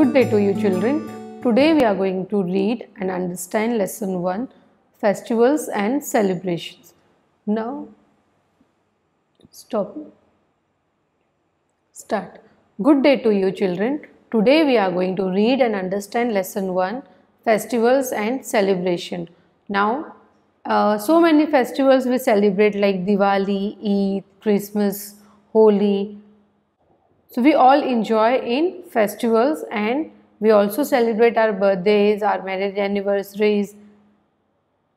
Good day to you children. Today we are going to read and understand lesson 1, festivals and celebrations. Now start. Good day to you children. Today we are going to read and understand lesson 1, festivals and celebration. Now so many festivals we celebrate like Diwali, Eid, Christmas, Holi. So we all enjoy in festivals and we also celebrate our birthdays, our marriage anniversaries.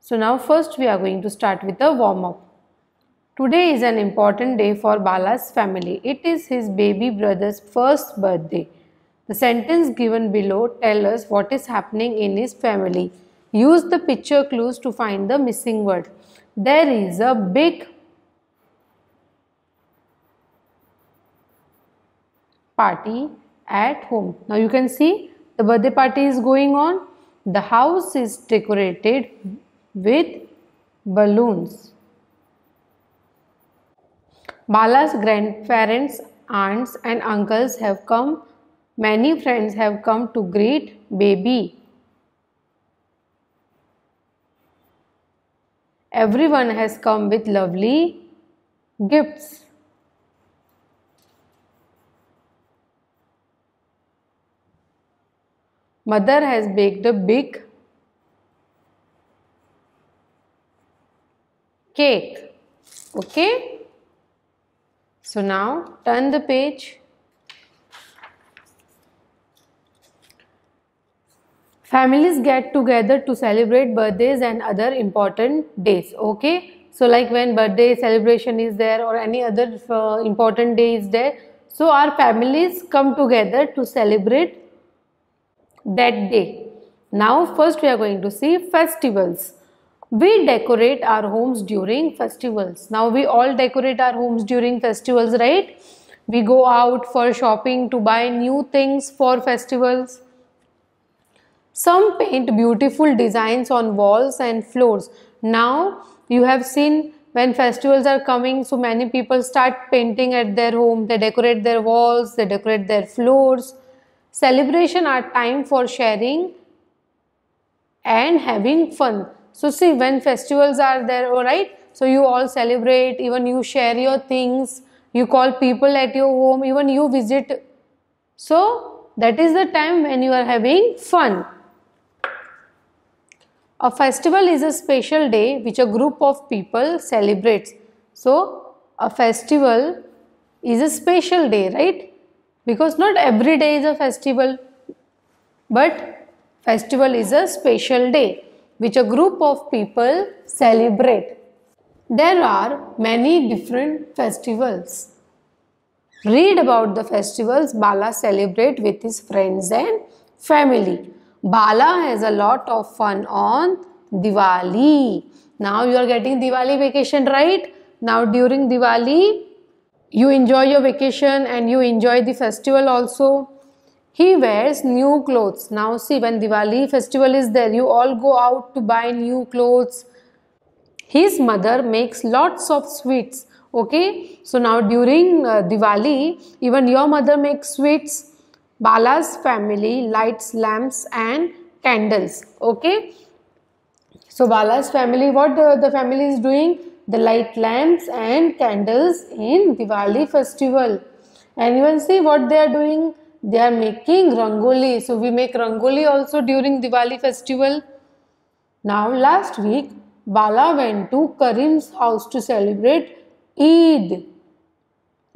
So now first we are going to start with a warm-up. Today is an important day for Bala's family. It is his baby brother's first birthday. The sentence given below tell us what is happening in his family. Use the picture clues to find the missing word. There is a big party at home. Now you can see the birthday party is going on. The house is decorated with balloons. Bala's grandparents, aunts and uncles have come. Many friends have come to greet baby. Everyone has come with lovely gifts. Mother has baked a big cake. Okay. So now turn the page. Families get together to celebrate birthdays and other important days. Okay. So like when birthday celebration is there or any other important day is there. So our families come together to celebrate that day. Now first we are going to see festivals. We decorate our homes during festivals. Now we all decorate our homes during festivals, right? We go out for shopping to buy new things for festivals. Some paint beautiful designs on walls and floors. Now you have seen when festivals are coming, so many people start painting at their home. They decorate their walls, they decorate their floors. Celebration are time for sharing and having fun. So see, when festivals are there, alright, so you all celebrate, even you share your things, you call people at your home, even you visit. So that is the time when you are having fun. A festival is a special day which a group of people celebrates. So a festival is a special day, right? Because not every day is a festival, but festival is a special day which a group of people celebrate. There are many different festivals. Read about the festivals Bala celebrates with his friends and family. Bala has a lot of fun on Diwali. Now you are getting Diwali vacation, right? Now during Diwali, you enjoy your vacation and you enjoy the festival also. He wears new clothes. Now see, when Diwali festival is there, you all go out to buy new clothes. His mother makes lots of sweets. Okay, so now during Diwali, even your mother makes sweets. Bala's family lights lamps and candles. Okay, so Bala's family, what the family is doing? They light lamps and candles in Diwali festival. And even see what they are doing? They are making rangoli. So we make rangoli also during Diwali festival. Now last week, Bala went to Karim's house to celebrate Eid.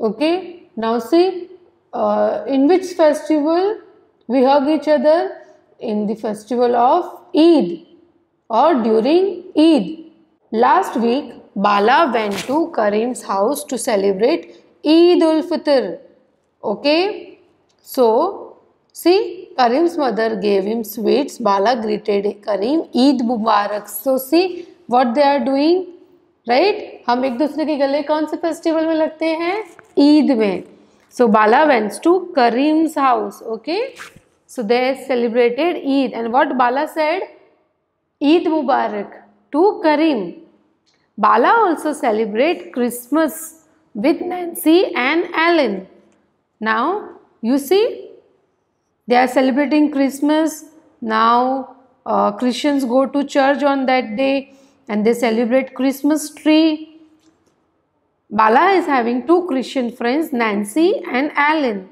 Okay. Now see, in which festival we hug each other? In the festival of Eid or during Eid. Last week, Bala went to Karim's house to celebrate Eid ul-Fitr. Okay. So, see, Karim's mother gave him sweets. Bala greeted Karim, Eid Mubarak. So, see what they are doing, right? हम एक दूसरे के गले कौन से festival में लगते हैं? ईद में. So, Bala went to Karim's house. Okay. So, they celebrated Eid. And what Bala said? Eid Mubarak to Karim. Bala also celebrate Christmas with Nancy and Alan. Now, you see, They are celebrating Christmas. Now Christians go to church on that day and they celebrate Christmas tree. Bala is having two Christian friends, Nancy and Alan.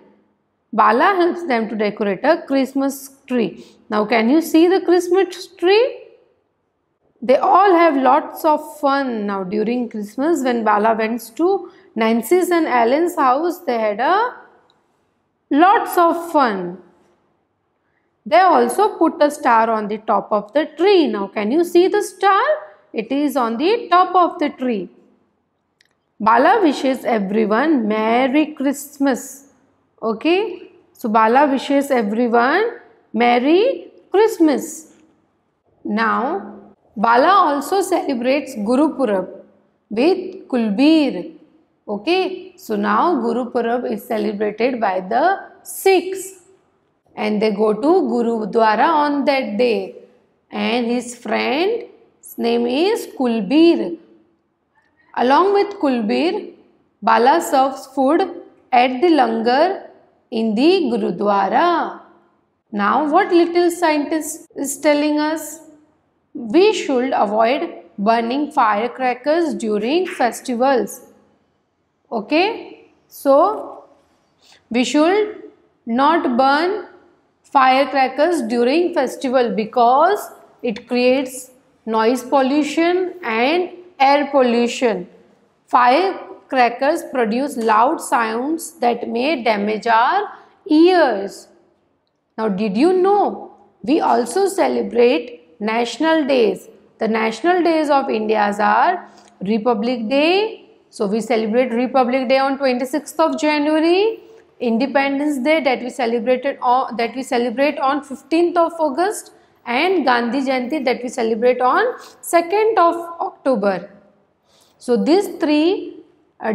Bala helps them to decorate a Christmas tree. Now can you see the Christmas tree? They all have lots of fun. Now during Christmas, when Bala went to Nancy's and Alan's house, they had lots of fun. They also put a star on the top of the tree. Now can you see the star? It is on the top of the tree. Bala wishes everyone Merry Christmas. Okay. So Bala wishes everyone Merry Christmas. Now Bala also celebrates Guru Purab with Kulbir. Okay. So now Guru Purab is celebrated by the Sikhs. And they go to Gurudwara on that day. And his friend's name is Kulbir. Along with Kulbir, Bala serves food at the langar in the Gurudwara. Now what little scientist is telling us? We should avoid burning firecrackers during festivals. Okay? So, we should not burn firecrackers during festival because it creates noise pollution and air pollution. Firecrackers produce loud sounds that may damage our ears. Now did you know we also celebrate national days? The national days of India are Republic Day. So we celebrate Republic Day on 26th of January. Independence Day that we celebrate on 15th of August, and Gandhi Jayanti that we celebrate on 2nd of October. So these three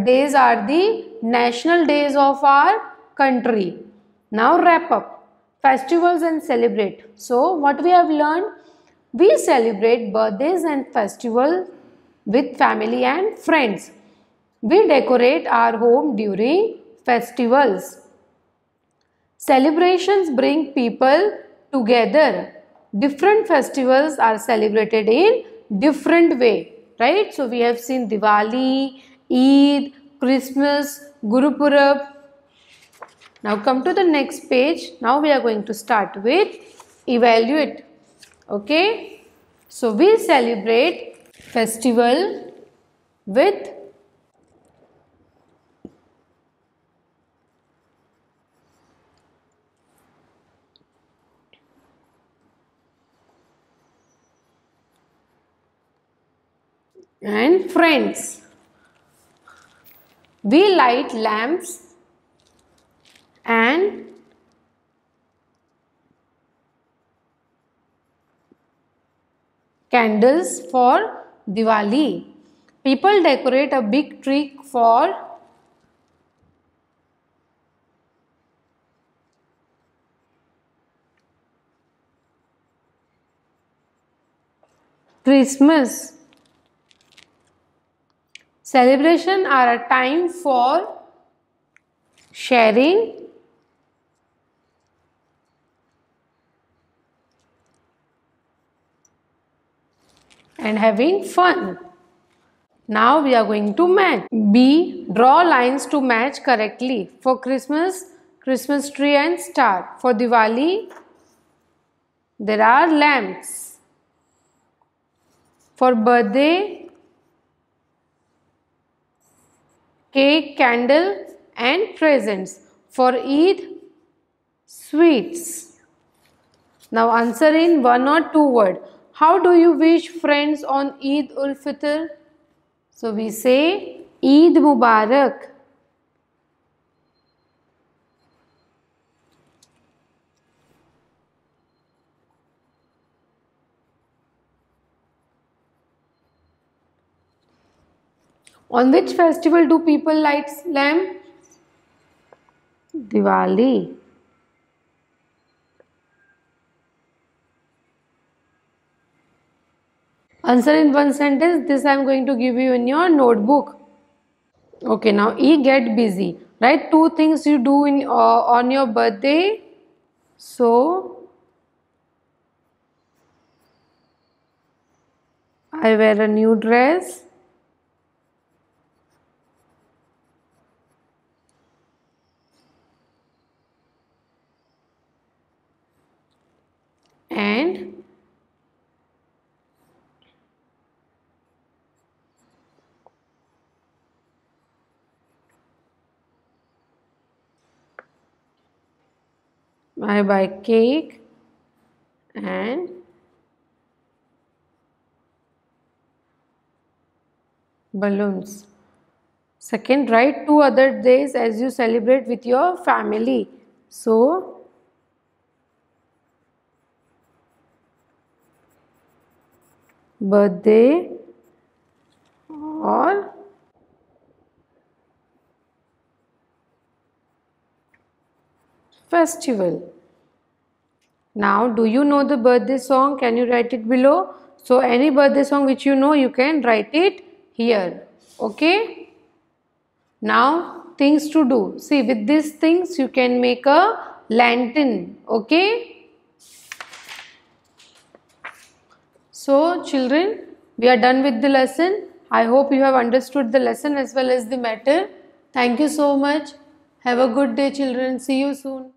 days are the national days of our country. Now wrap up festivals and celebrate. So what we have learned? We celebrate birthdays and festivals with family and friends. We decorate our home during festivals. Celebrations bring people together. Different festivals are celebrated in different way, right? So we have seen Diwali, Eid, Christmas, Guru Purab. Now come to the next page. Now we are going to start with evaluate. Okay. So we celebrate festival with and friends. We light lamps and candles for Diwali. People decorate a big tree for Christmas. Celebration are a time for sharing and having fun. Now we are going to match. B. Draw lines to match correctly. For Christmas, Christmas tree and star. For Diwali, there are lamps. For birthday, cake, candle and presents. For Eid, sweets. Now answer in 1 or 2 words. How do you wish friends on Eid ul Fitr? So we say Eid Mubarak. On which festival do people light lamp? Diwali. Answer in 1 sentence. This I am going to give you in your notebook. Okay, now E, get busy. Write 2 things you do in on your birthday. So I wear a new dress. And I buy cake and balloons. Second, write 2 other days as you celebrate with your family. So, birthday or festival. Now, do you know the birthday song? Can you write it below? So, any birthday song which you know, you can write it here. Okay? Now, things to do. See, with these things, you can make a lantern. Okay? So, children, we are done with the lesson. I hope you have understood the lesson as well as the matter. Thank you so much. Have a good day, children. See you soon.